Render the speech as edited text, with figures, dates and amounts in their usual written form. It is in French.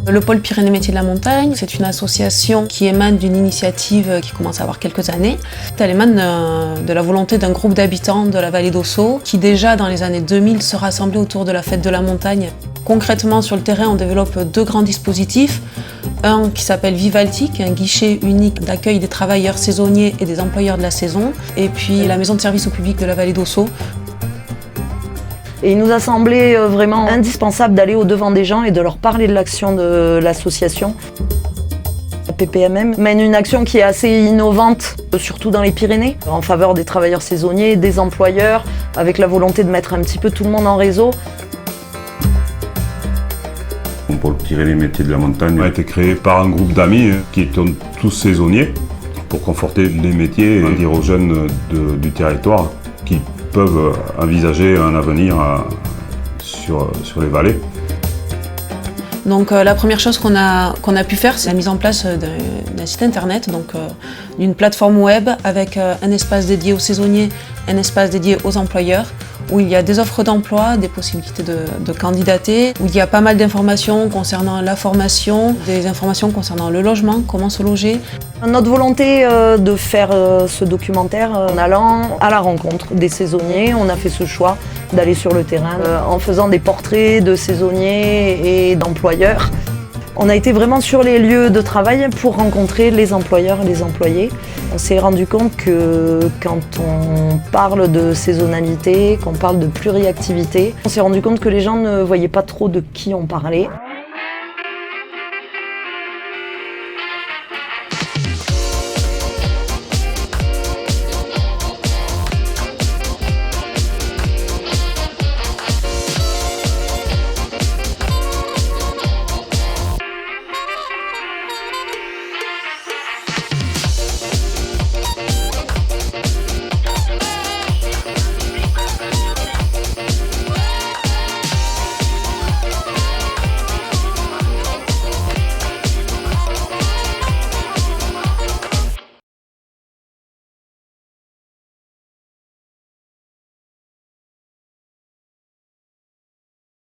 Le pôle Pyrénées Métiers de la Montagne, c'est une association qui émane d'une initiative qui commence à avoir quelques années. Elle émane de la volonté d'un groupe d'habitants de la vallée d'Ossau qui déjà dans les années 2000 se rassemblaient autour de la fête de la montagne. Concrètement sur le terrain, on développe deux grands dispositifs. Un qui s'appelle Vivaltic, un guichet unique d'accueil des travailleurs saisonniers et des employeurs de la saison. Et puis la maison de service au public de la vallée d'Ossau. Et il nous a semblé vraiment indispensable d'aller au-devant des gens et de leur parler de l'action de l'association. La PPMM mène une action qui est assez innovante, surtout dans les Pyrénées, en faveur des travailleurs saisonniers, des employeurs, avec la volonté de mettre un petit peu tout le monde en réseau. Le pôle Pyrénées Métiers de la Montagne a été créé par un groupe d'amis qui étaient tous saisonniers pour conforter les métiers et dire aux jeunes du territoire qui peuvent envisager un avenir sur les vallées. Donc la première chose qu'on a pu faire, c'est la mise en place d'un site internet, donc d'une plateforme web avec un espace dédié aux saisonniers, un espace dédié aux employeurs, où il y a des offres d'emploi, des possibilités de candidater, où il y a pas mal d'informations concernant la formation, des informations concernant le logement, comment se loger. Notre volonté de faire ce documentaire en allant à la rencontre des saisonniers, on a fait ce choix d'aller sur le terrain en faisant des portraits de saisonniers et d'employeurs. On a été vraiment sur les lieux de travail pour rencontrer les employeurs et les employés. On s'est rendu compte que quand on parle de saisonnalité, qu'on parle de pluriactivité, on s'est rendu compte que les gens ne voyaient pas trop de qui on parlait.